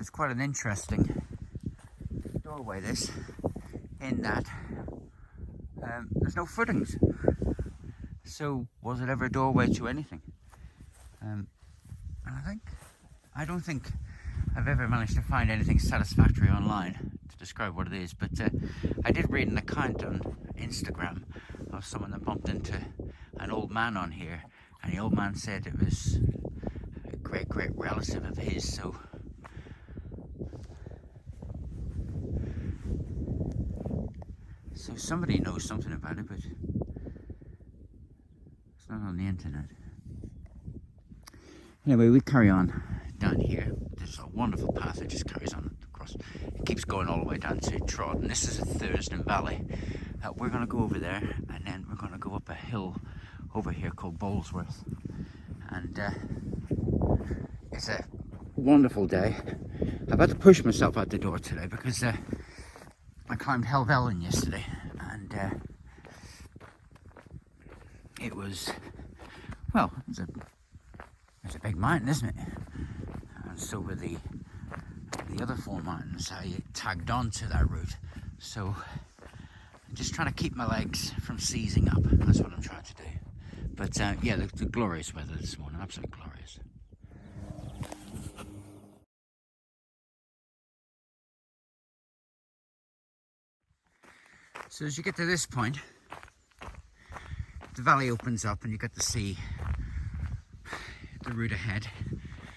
It's quite an interesting doorway, this, in that there's no footings. So was it ever a doorway to anything? And I don't think I've ever managed to find anything satisfactory online to describe what it is, but I did read an account on Instagram of someone that bumped into an old man on here, and the old man said it was a great relative of his. So somebody knows something about it, but it's not on the internet. Anyway, we carry on down here. There's a wonderful path that just carries on across. It keeps going all the way down to Trod, and this is a Thursden Valley. We're going to go over there, and then we're going to go up a hill over here called Boulsworth. And it's a wonderful day. I've had to push myself out the door today because I climbed Helvellyn yesterday, and it was, well, it's a big mountain, isn't it? And so were the other 4 mountains I tagged on to that route. So I'm just trying to keep my legs from seizing up. That's what I'm trying to do. But yeah, the glorious weather this morning, absolutely glorious. So as you get to this point, the valley opens up and you get to see the route ahead.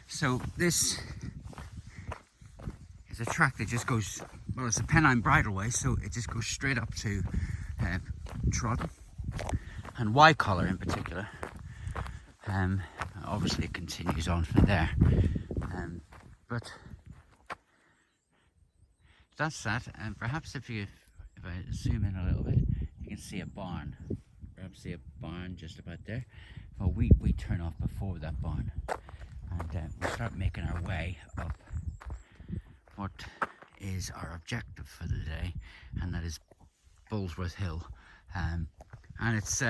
So this is a track that just goes, well, it's a Pennine Bridleway, so it just goes straight up to Trod and Y-Collar in particular. Obviously it continues on from there, but that's that. And perhaps if I zoom in a little bit, you can see a barn. Perhaps see a barn just about there. Well, we turn off before that barn, and we start making our way up what is our objective for the day, and that is Boulsworth Hill. And it's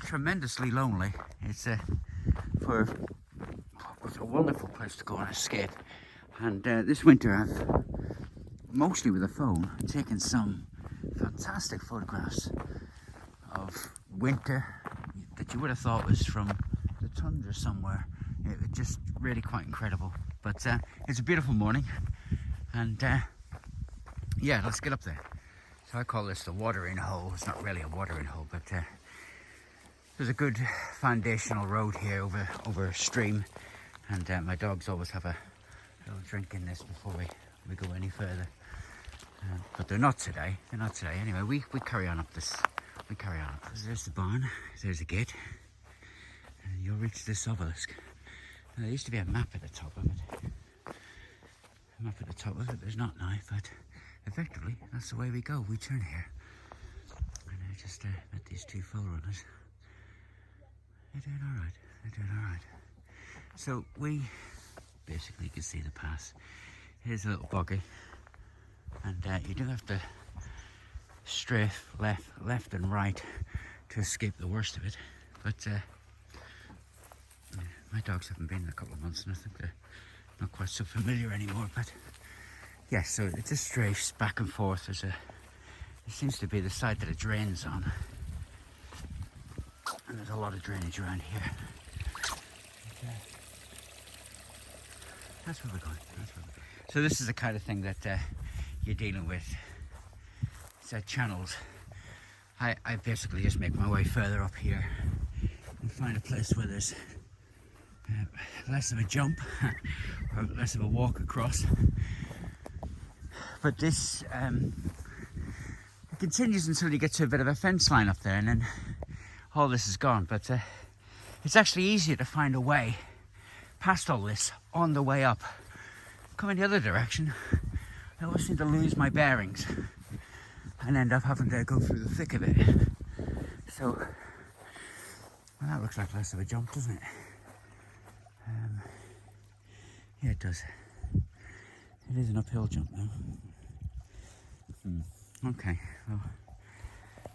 tremendously lonely. It's a wonderful place to go and escape. And this winter I've, mostly with a phone, taken some fantastic photographs of winter that you would have thought was from the tundra somewhere. It was just really quite incredible. But it's a beautiful morning, and yeah, let's get up there. So I call this the watering hole. It's not really a watering hole, but there's a good foundational road here over a stream, and my dogs always have a little drink in this before we go any further. But they're not today. They're not today. Anyway, we carry on up this. We carry on. So there's the barn. There's a gate, and you'll reach this obelisk. Now, there used to be a map at the top of it. A map at the top of it. There's not now, but effectively that's the way we go. We turn here, and I just met these 2 full runners. They're doing all right. They're doing all right. So we basically can see the pass. Here's a little boggy. And you do have to strafe left and right to escape the worst of it. But my dogs haven't been in a couple of months, and I think they're not quite so familiar anymore. But yeah, so it just strafes back and forth. It seems to be the side that it drains on, and there's a lot of drainage around here. But, that's where we're going. So this is the kind of thing that you're dealing with. So channels. I basically just make my way further up here and find a place where there's less of a jump or less of a walk across. But this it continues until you get to a bit of a fence line up there, and then all this is gone. But it's actually easier to find a way past all this on the way up. Coming the other direction, I always seem to lose my bearings and end up having to go through the thick of it. So, well, that looks like less of a jump, doesn't it? Yeah, it does. It is an uphill jump now. Okay, well,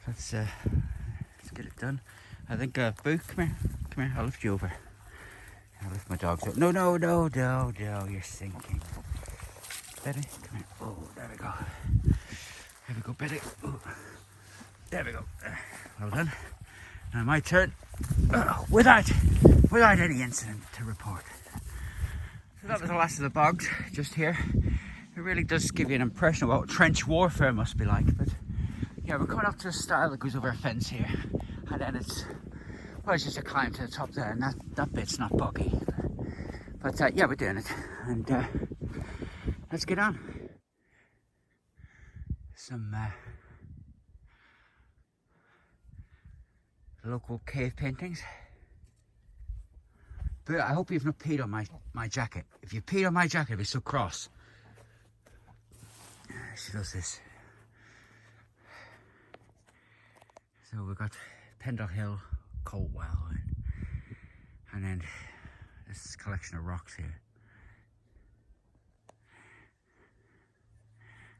let's get it done. I think, Boo, come here, I'll lift you over. I'll lift my dogs up. No, no, no, no, no, you're sinking. Betty, come here. Oh, there we go. There we go, Betty. Oh, there we go. Well done. Now my turn. Without any incident to report. So that was the last of the bogs, just here. It really does give you an impression of what trench warfare must be like. But yeah, we're coming up to a stile that goes over a fence here, and then it's just a climb to the top there, and that bit's not boggy. But yeah, we're doing it, and let's get on. Some local cave paintings. But I hope you've not peed on my jacket. If you peed on my jacket, it'd be so cross. She does this. So we've got Pendle Hill, Coltwell, and then this collection of rocks here.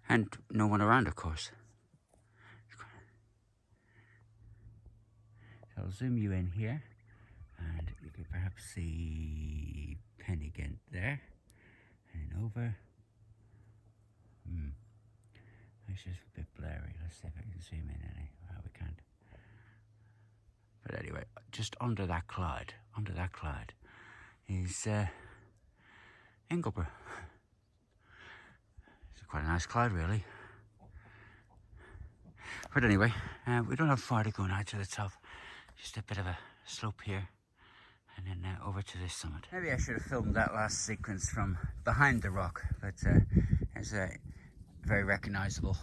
And no one around, of course. So I'll zoom you in here, and you can perhaps see Pennine there, and over. It's just a bit blurry. Let's see if I can zoom in any. Well, we can't. But anyway, just under that cloud is Ingleborough. It's quite a nice cloud, really. But anyway, we don't have far to go now to the top. Just a bit of a slope here, and then over to this summit. Maybe I should have filmed that last sequence from behind the rock, but it's a very recognisable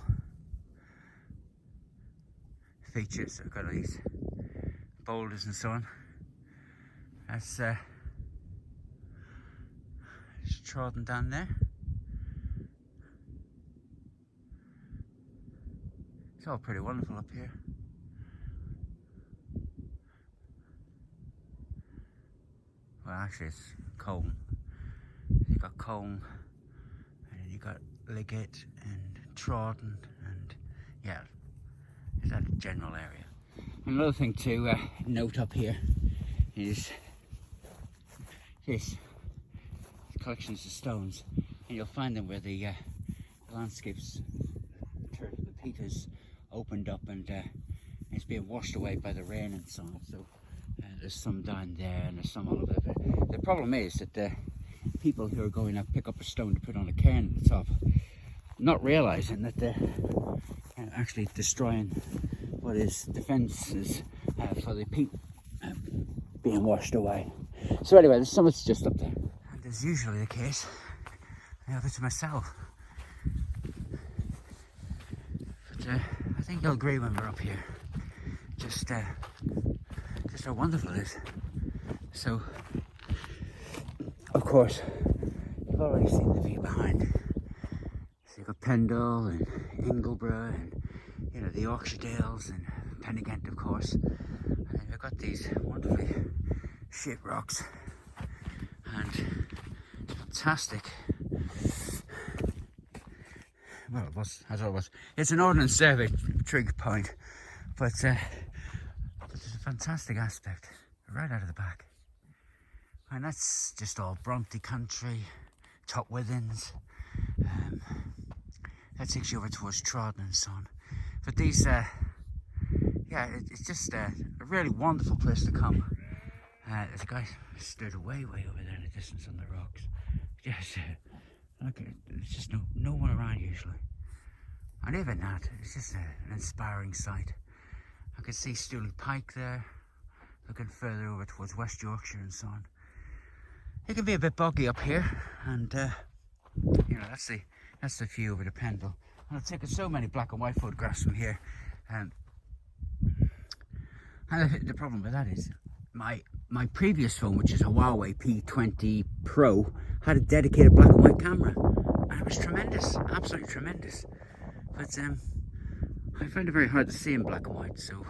features. I've got all these boulders and so on. That's just trodden down there. It's all pretty wonderful up here. Well, actually it's Colne. You've got Colne, and then you've got Liggett and Trodden, and yeah, it's that general area. Another thing to note up here is this collections of stones, and you'll find them where the landscapes, the peat has opened up, and it's being washed away by the rain and so on. So there's some down there, and there's some all over. But the problem is that the people who are going to pick up a stone to put on a cairn at the top, not realising that they're actually destroying what is defences for the peat being washed away. So anyway, the summit's just up there, and as usually the case, I have it to myself. But I think you'll agree when we're up here, just how wonderful it is. So, of course, you've already seen the view behind. So you've got Pendle and Ingleborough, and you know the Yorkshire Dales and Pennine, of course. And then we've got these wonderfully shaped rocks and fantastic. Well, it was, as always, it's an Ordnance Survey trig point, but there's a fantastic aspect right out of the back. And that's just all Bronte country, Top Withens. That takes you over towards Trodden and so on. But these, yeah, it's just a really wonderful place to come. There's a guy stood way over there in the distance on the rocks. Yes, look, there's just no one around usually. And even that, it's just an inspiring sight. I could see Stooley Pike there, looking further over towards West Yorkshire and so on. It can be a bit boggy up here, and you know, that's the view over the Pendle. And I've taken so many black and white photographs from here, and the problem with that is my previous phone, which is a Huawei P20 Pro, had a dedicated black and white camera, and it was tremendous, absolutely tremendous. But I find it very hard to see in black and white, so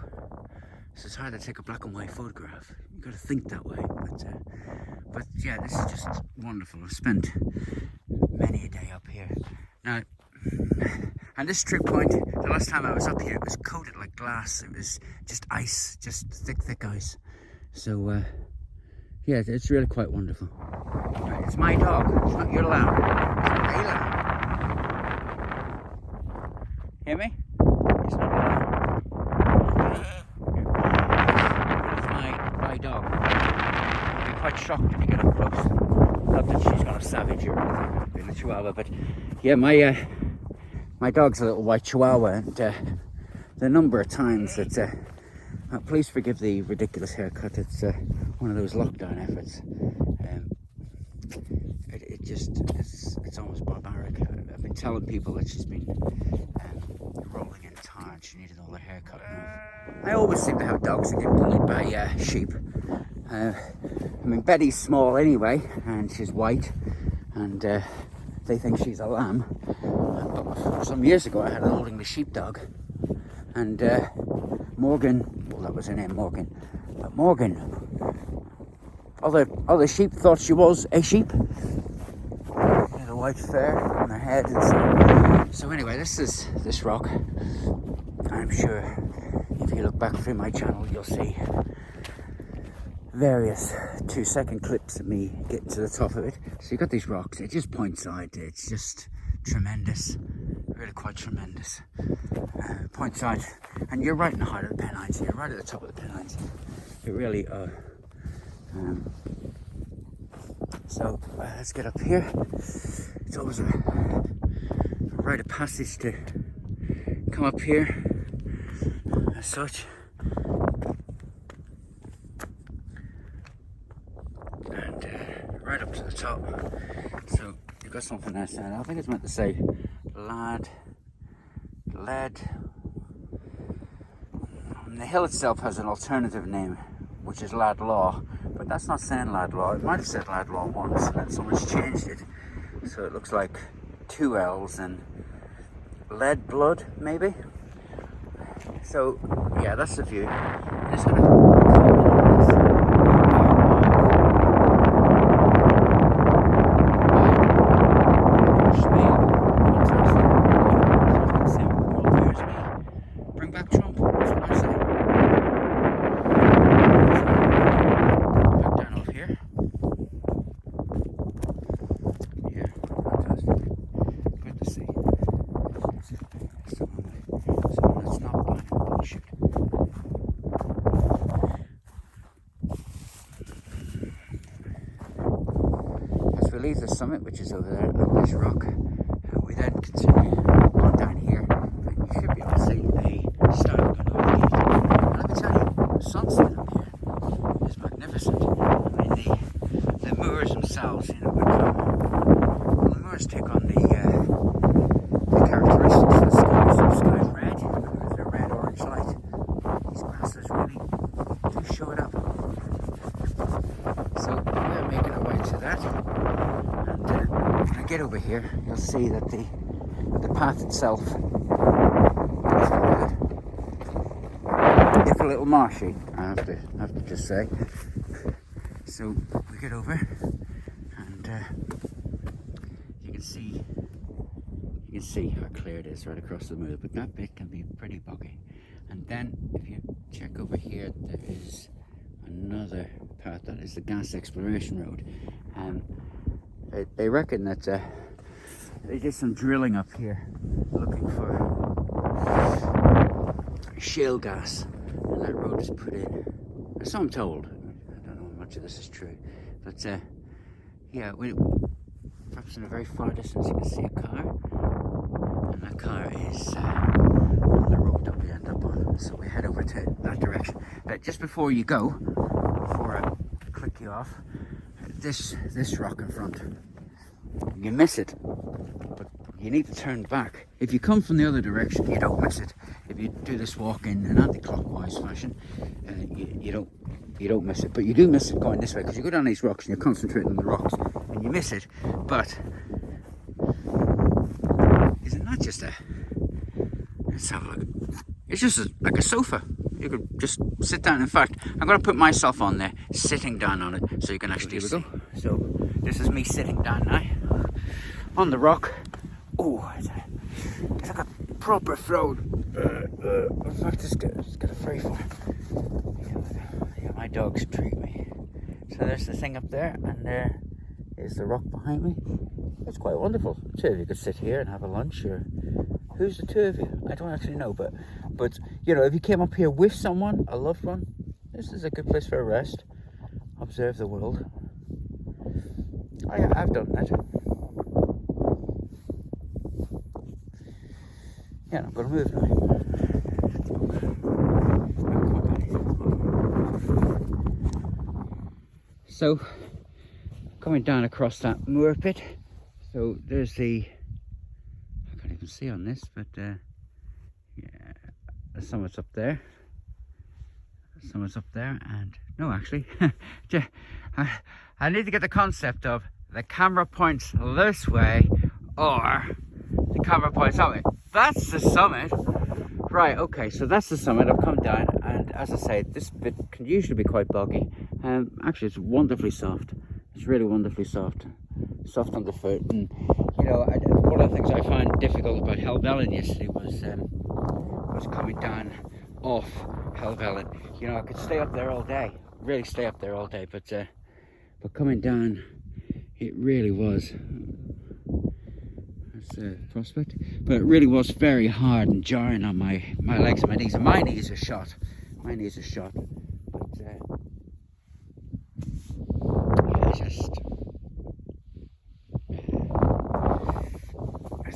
it's hard to take a black and white photograph. You've got to think that way. But yeah, this is just wonderful. I've spent many a day up here. Now, and this trip point, the last time I was up here, it was coated like glass. It was just ice, just thick ice. So yeah, it's really quite wonderful. Right, it's my dog, it's not your lamb. It's my lamb. Hear me? It's not your lamb. It's my dog. I'll be quite shocked if you get up close. Not that she's got a savage or anything, being a chihuahua, but yeah, my dog's a little white chihuahua, and the number of times that please forgive the ridiculous haircut. It's one of those lockdown efforts. It's almost barbaric. I've been telling people that she's been rolling in tar and she needed all her hair cut. I always seem to have dogs that get bullied by sheep. I mean, Betty's small anyway, and she's white, and they think she's a lamb. But some years ago, I had an old English sheepdog, and Morgan, well, that was her name, Morgan. But Morgan, other sheep thought she was a sheep. The white fur on her head and so anyway, this is this rock. I'm sure if you look back through my channel, you'll see various 2-second clips of me getting to the top of it. So you've got these rocks, it just points out, it's just tremendous, really quite tremendous. Points out, and you're right in the heart of the Pennines, you're right at the top of the Pennines. You really are. So let's get up here. It's always a rite of passage to come up here as such. And right up to the top. So you've got something there saying, I think it's meant to say lead. And the hill itself has an alternative name, which is Lad Law, but that's not saying Lad Law. It might have said Lad Law once, and then someone's changed it, so it looks like 2 L's and Lead Blood, maybe. So yeah, that's the view. I'm just gonna bring back Trump. That's what I say. Leave the summit, which is over there on this rock, we then continue on down here, and you should be able to see a star going over the gate. And let me tell you, the sunset up here is magnificent. I mean, the moors themselves, you know, when the moors take on the characteristics of the sky. So the sky's red, there's a red-orange light. These grasses really do show it up. So we're making our way to that. When I get over here, you'll see that the path itself is it's a little marshy, I have to just say. So we get over, and you can see how clear it is right across the moor, but that bit can be pretty boggy. And then if you check over here, there is another path, that is the gas exploration road. They reckon that they did some drilling up here looking for shale gas, and that road is put in. So I'm told. I don't know how much of this is true, but yeah, perhaps in a very far distance you can see a car, and that car is on the road that we end up on. So we head over to that direction. But just before you go, before I click you off, this rock in front, you miss it, but you need to turn back. If you come from the other direction, you don't miss it. If you do this walk in an anti-clockwise fashion, you don't miss it, but you do miss it going this way, because you go down these rocks and you're concentrating on the rocks and you miss it. But is it not just let's have a look. It's just like a sofa. You could just sit down. In fact, I'm going to put myself on there, sitting down on it, so you can actually see. So this is me sitting down now on the rock. Oh, it's like a proper throne. In fact, it's got a free for. Yeah, my dogs treat me. So So there's the thing up there, and there is the rock behind me. It's quite wonderful. The two of you could sit here and have a lunch, or who's the two of you? I don't actually know, but you know, if you came up here with someone, a loved one, this is a good place for a rest. Observe the world. I've done that. Yeah, I'm going to move now. So, coming down across that moor pit, so there's the, I can't even see on this, but yeah, the summit's up there. The summit's up there, and no, actually, I need to get the concept of the camera points this way, or the camera points that way. That's the summit. Right, okay, so that's the summit. I've come down, and as I say, this bit can usually be quite boggy. Actually, it's wonderfully soft. It's really wonderfully soft. Soft underfoot. And, you know, one of the things I found difficult about Helvellyn yesterday was coming down off Helvellyn. You know, I could stay up there all day. Really stay up there all day. But coming down, it really was. Prospect, but it really was very hard and jarring on my legs and my knees, and my knees are shot, but yeah, just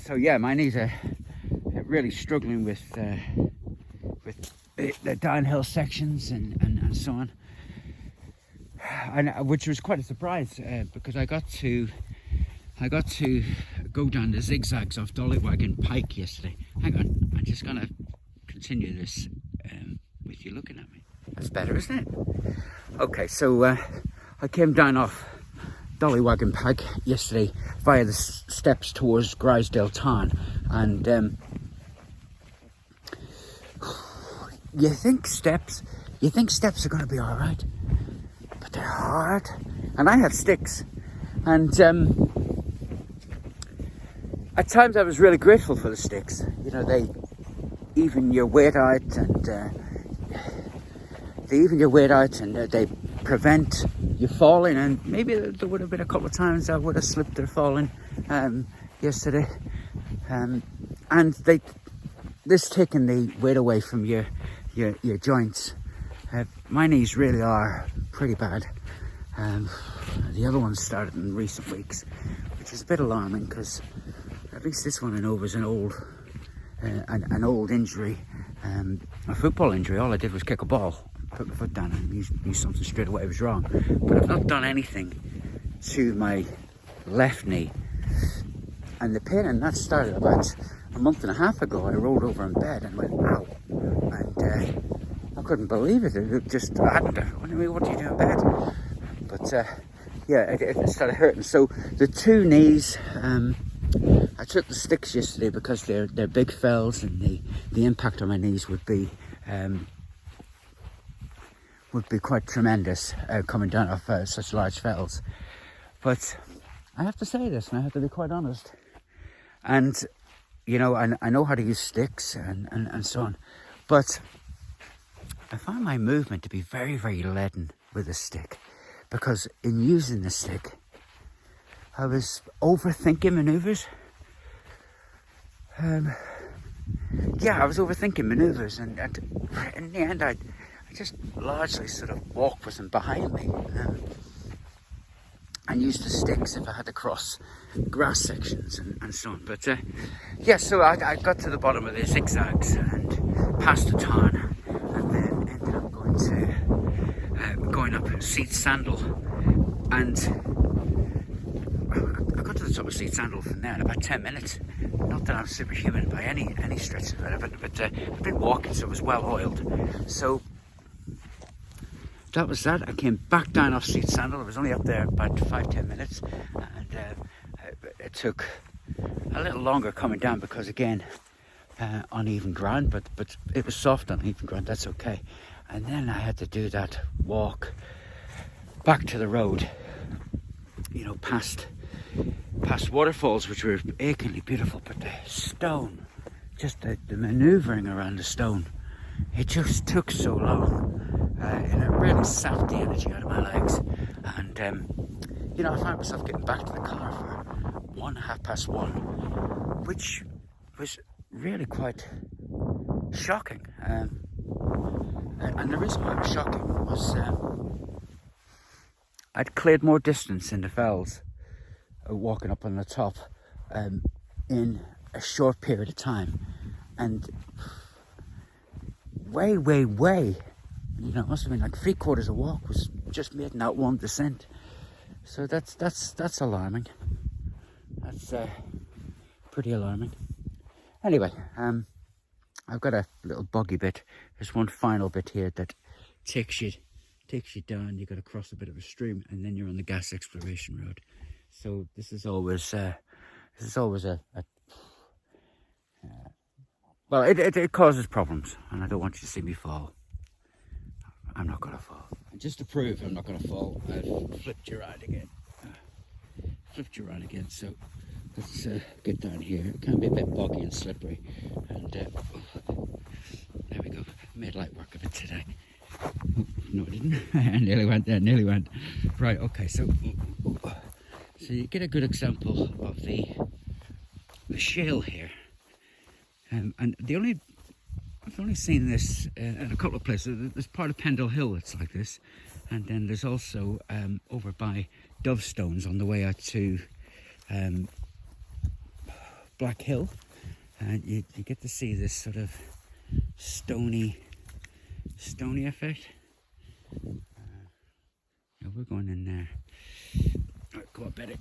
so yeah, my knees are really struggling with the downhill sections and so on, and which was quite a surprise because I got to go down the zigzags off Dollywagon Pike yesterday. Hang on, I'm just going to continue this with you looking at me. That's better, isn't it? Okay, so I came down off Dollywagon Pike yesterday via the steps towards Gritstone town, and you think steps are going to be all right, but they're hard. And I had sticks, and at times I was really grateful for the sticks. You know, they even your weight out, and they prevent you falling. And maybe there would have been a couple of times I would have slipped or fallen yesterday. And this taking the weight away from your joints. My knees really are pretty bad. The other ones started in recent weeks, which is a bit alarming because at least this one I know was an old injury, a football injury. All I did was kick a ball, put my foot down, and knew something straight away was wrong. But I've not done anything to my left knee, and the pain in that started about a month and a half ago. I rolled over in bed and went ow, and I couldn't believe it. It just hadn't. What do you do in bed? But yeah, it started hurting. So the two knees. I took the sticks yesterday because they're big fells, and the impact on my knees would be quite tremendous coming down off such large fells. But I have to say this, and I have to be quite honest. And you know, I know how to use sticks and so on, but I found my movement to be very, very leaden with a stick, because in using the stick, I was overthinking manoeuvres. I was overthinking manoeuvres, and in the end, I just largely sort of walked with them behind me, and used the sticks if I had to cross grass sections and so on. But yeah, so I got to the bottom of the zigzags and passed the town, and then ended up going up Seat Sandal, and I got to the top of Seat Sandal from there in about 10 minutes. Not that I'm superhuman by any stretch of it, but I've been walking, so it was well oiled. So that was that. I came back down off Seat Sandal. I was only up there about 5-10 minutes, and it took a little longer coming down because, again, uneven ground, but it was soft uneven ground. That's okay. And then I had to do that walk back to the road, you know, past waterfalls, which were achingly beautiful, but the stone, just the manoeuvring around the stone, it just took so long. and it really sapped the energy out of my legs. And you know, I found myself getting back to the car for 1:30, which was really quite shocking. And the reason why it was shocking was I'd cleared more distance in the fells walking up on the top in a short period of time, and way, you know, it must have been like 3/4 a walk was just made in that one descent. So that's alarming. That's pretty alarming. Anyway, I've got a little boggy bit. There's one final bit here that takes you down. You've got to cross a bit of a stream, and then you're on the gas exploration road. So this is always well, it causes problems, and I don't want you to see me fall. I'm not going to fall. And just to prove I'm not going to fall, I've flipped you around again. So let's get down here. It can be a bit boggy and slippery. And there we go. Made light work of it today. Oh, no, I didn't. I nearly went there, Right, okay, so you get a good example of the shale here. And I've only seen this in a couple of places. There's part of Pendle Hill that's like this, and then there's also over by Dovestones on the way out to Black Hill, and you get to see this sort of stony effect. Yeah, we're going in there. Right, go up at it.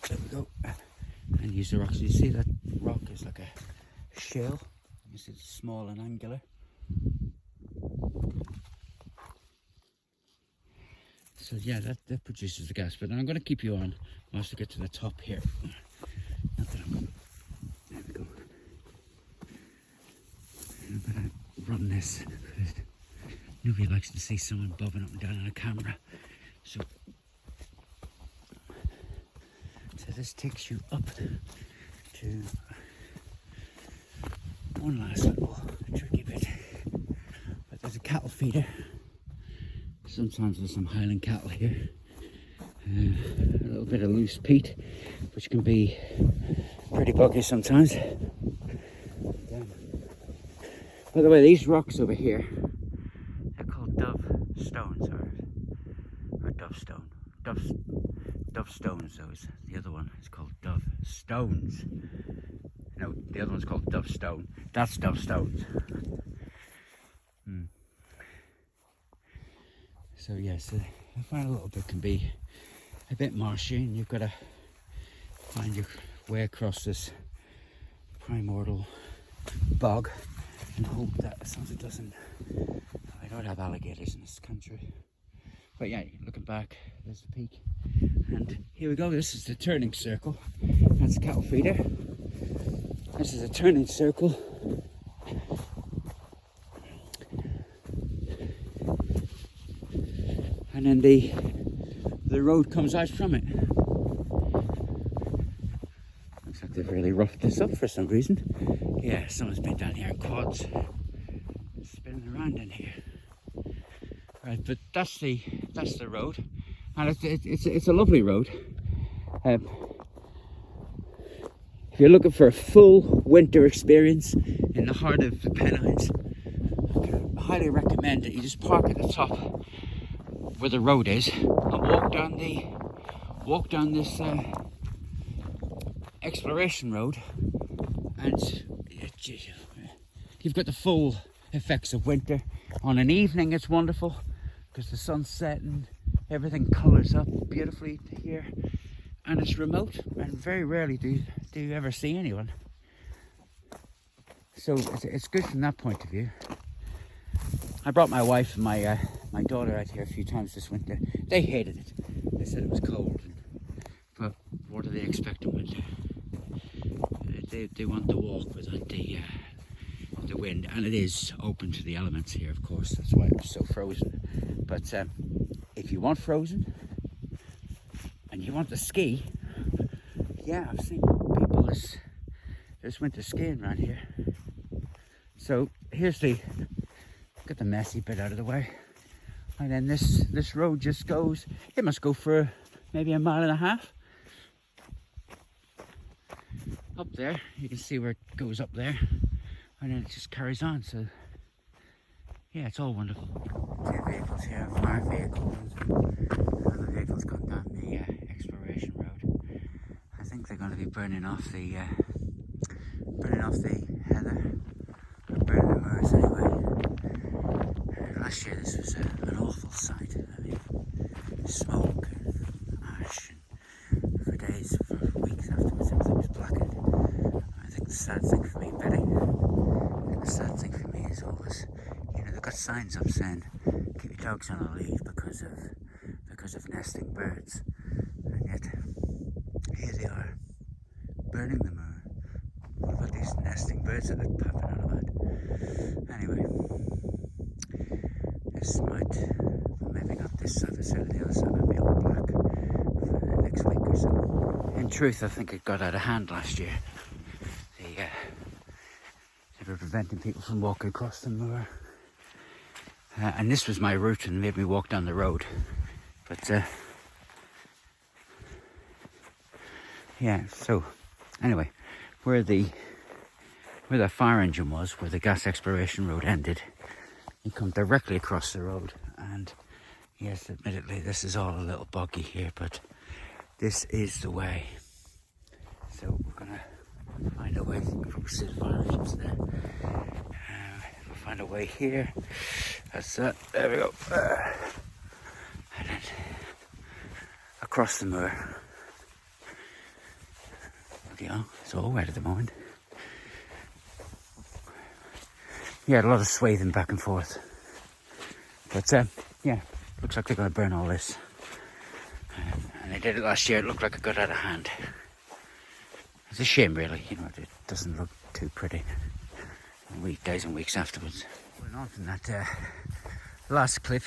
There we go. And use the rocks. You see that rock is like a shale. You see it's small and angular. So yeah, that produces the gas. But I'm going to keep you on whilst I get to the top here. Not that I'm... There we go. I'm going to run this. Nobody likes to see someone bobbing up and down on a camera. So this takes you up to one last little tricky bit. But there's a cattle feeder. Sometimes there's some Highland cattle here. A little bit of loose peat, which can be pretty buggy sometimes. By the way, these rocks over here, they're called dove stones, or dove stone. Dove stones, though. The other one is called dove stones. No, the other one's called dove stone. That's dove stones. So yes, the final little bit can be a bit marshy, and you've got to find your way across this primordial bog and hope that as long as it doesn't... I don't have alligators in this country. But yeah, looking back, there's the peak. And here we go, this is the turning circle. That's the cattle feeder. This is a turning circle. And then the road comes out from it. Looks like they've really roughed this up for some reason. Yeah, someone's been down here in quads, spinning around in here. Right, but that's the road, and it's a lovely road. If you're looking for a full winter experience in the heart of the Pennines, I can highly recommend that you just park at the top where the road is and walk down this exploration road, and you've got the full effects of winter. On an evening it's wonderful because the sun's setting, everything colours up beautifully here, and it's remote, and very rarely do you ever see anyone. So it's good from that point of view. I brought my wife and my daughter out here a few times this winter. They hated it. They said it was cold, but what do they expect in winter? They want to walk without the wind, and it is open to the elements here, of course. That's why it's so frozen. But if you want frozen and you want to ski, yeah, I've seen people this winter skiing around here. So here's get the messy bit out of the way. And then this road just goes, it must go for maybe 1.5 miles. Up there, you can see where it goes up there. And then it just carries on, so yeah, it's all wonderful. 2 vehicles here, fire vehicles. Other vehicles going down the exploration road. I think they're going to be burning off the heather, or burning the moors anyway. Last year this was an awful sight. I mean, smoke and ash, and for days, for weeks afterwards, everything was blackened. I think the sad thing for me, Betty, the sad thing for me is always, you know, they've got signs up saying keep your dogs on a lead because of nesting birds, and yet here they are burning the moor. What about these nesting birds that they're popping on about? Anyway, this might, well, maybe not this side, but certainly the other side might be all black for the next week or so. In truth, I think it got out of hand last year. They were preventing people from walking across the moor. And this was my route and made me walk down the road. But yeah, so anyway, where that fire engine was, where the gas exploration road ended, you come directly across the road. And yes, admittedly, this is all a little boggy here, but this is the way. So we're gonna find a way. We'll see the fire engines there. We'll find a way here. That's that. There we go. And then across the moor. Bloody hell, it's all wet at the moment. Yeah, a lot of swathing back and forth. But yeah, looks like they're going to burn all this. And they did it last year. It looked like it got out of hand. It's a shame, really. You know, it doesn't look too pretty. Days and weeks afterwards. Going on from that last clip.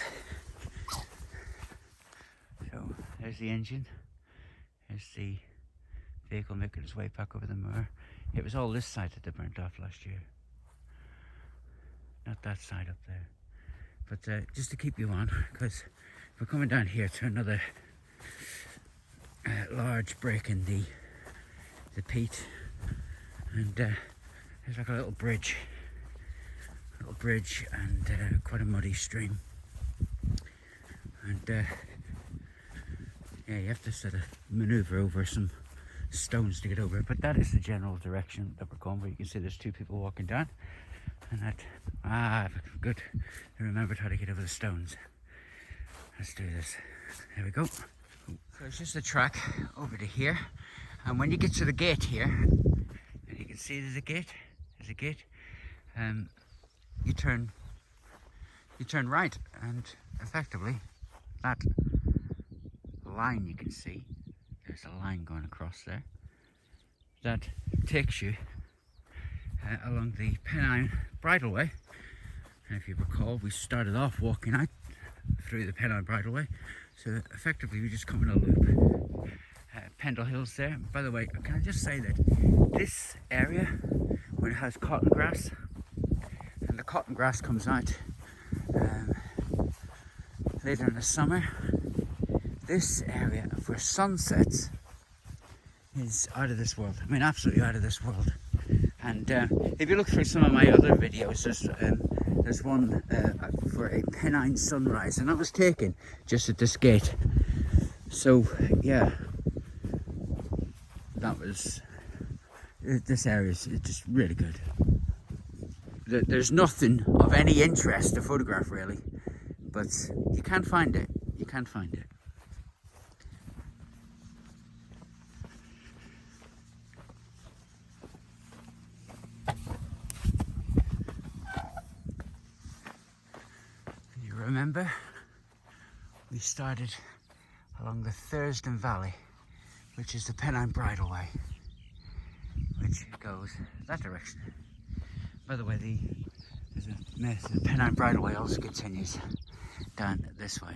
So there's the engine. There's the vehicle making its way back over the moor. It was all this side that they burnt off last year. Not that side up there. But just to keep you on, because we're coming down here to another large break in the peat. And there's like a little bridge and quite a muddy stream. And yeah, you have to sort of maneuver over some stones to get over it, but that is the general direction that we're going. Where you can see there's 2 people walking down, and that good, I remembered how to get over the stones. Let's do this. There we go. So it's just a track over to here, and when you get to the gate here, and you can see there's a gate, you turn right, and effectively that line you can see, there's a line going across there, that takes you along the Pennine Bridleway. And if you recall, we started off walking out through the Pennine Bridleway, so effectively we just come in a loop. Pendle Hills there. By the way, can I just say that this area, when it has cotton grass, and the cotton grass comes out later in the summer, this area for sunsets is out of this world. I mean, absolutely out of this world. And if you look through some of my other videos, there's one for a Pennine sunrise, and that was taken just at this gate. So yeah, this area is just really good. There's nothing of any interest to photograph, really, but you can find it. You can find it. You remember, we started along the Thursden Valley, which is the Pennine Bridleway, which goes that direction. By the way, the Pennine Bridleway also continues down this way,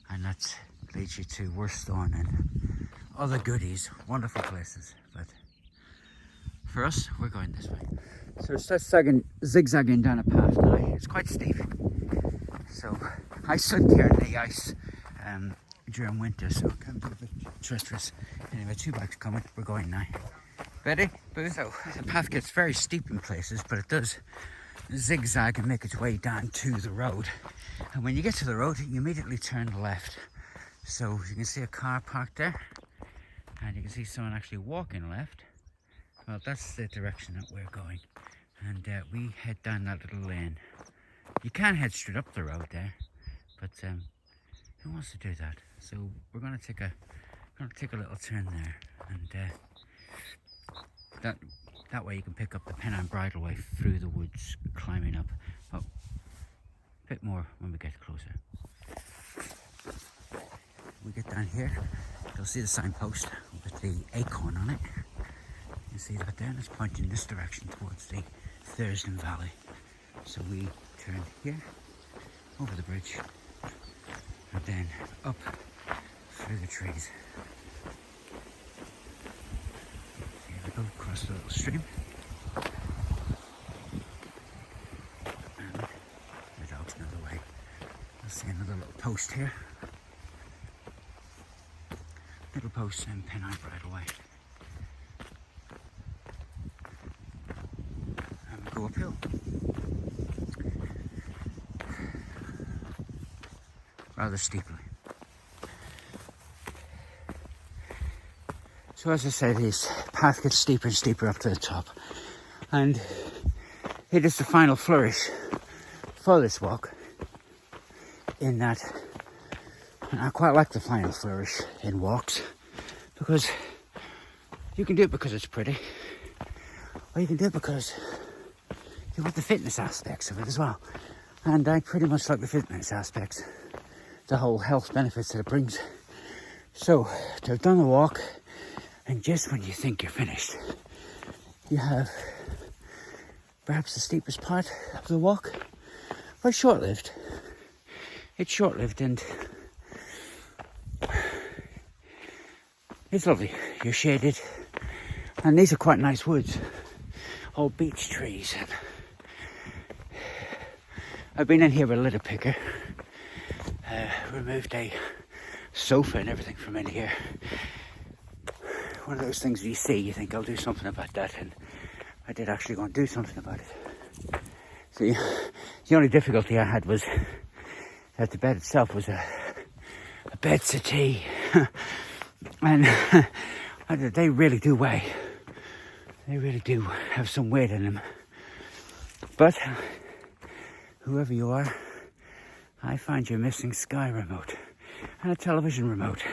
and that leads you to Worsthorne and other goodies, wonderful places. But for us, we're going this way. So it starts zigzagging down a path now. It's quite steep, so I stood here in the ice during winter, so it can be a bit treacherous. Anyway, 2 bikes coming. We're going now. Ready? So the path gets very steep in places, but it does zigzag and make its way down to the road. And when you get to the road, you immediately turn left. So you can see a car parked there, and you can see someone actually walking left. Well, that's the direction that we're going, and we head down that little lane. You can head straight up the road there, but who wants to do that? So we're going to take a little turn there, and that way you can pick up the Pennine Bridleway through the woods, climbing up. Oh, a bit more when we get closer. We get down here, you'll see the signpost with the acorn on it. You see that there, and it's pointing this direction towards the Thursden Valley. So we turn here, over the bridge, and then up through the trees. Here we go, across the little stream. And the dog's another way. You'll see another little post here. Little post and Pennine Bridleway. And we go uphill. Rather steeply. So as I said, this path gets steeper and steeper up to the top. And it is the final flourish for this walk, in that and I quite like the final flourish in walks, because you can do it because it's pretty, or you can do it because you want the fitness aspects of it as well. And I pretty much like the fitness aspects, the whole health benefits that it brings. So to have done the walk, and just when you think you're finished, you have perhaps the steepest part of the walk, but short-lived. It's short-lived and it's lovely. You're shaded, and these are quite nice woods, all beech trees. I've been in here with a litter picker, removed a sofa and everything from in here. One of those things you see, you think, I'll do something about that, and I did actually go and do something about it. See, the only difficulty I had was that the bed itself was a bed settee. And they really do weigh. They really do have some weight in them. But whoever you are, I find you're missing Sky remote and a television remote.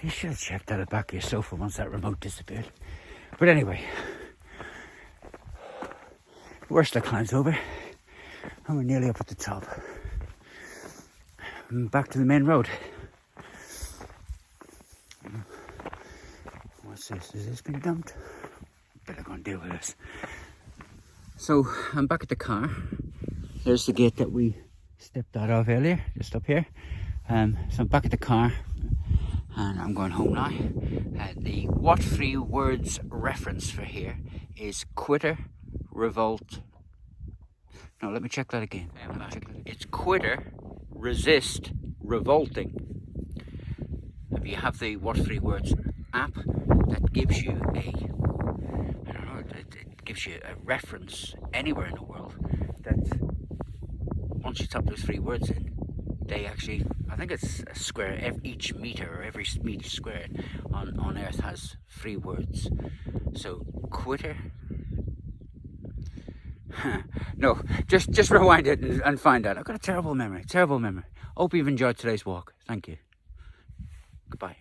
You should have checked out the back of your sofa once that remote disappeared. But anyway, the worst of the climb's over, and we're nearly up at the top. And back to the main road. What's this? Has this been dumped? Better go and deal with this. So I'm back at the car. There's the gate that we stepped out of earlier, just up here. So I'm back at the car, and I'm going home now. The what 3 words reference for here is quitter, revolt. No, let me check that again. It's quitter, resist, revolting. If you have the what 3 words app, that gives you it gives you a reference anywhere in the world, that once you type those 3 words in, they actually, I think it's a square, each meter or every meter squared on Earth has 3 words. So quitter. No, just rewind it and find out. I've got a terrible memory. Hope you've enjoyed today's walk. Thank you. Goodbye.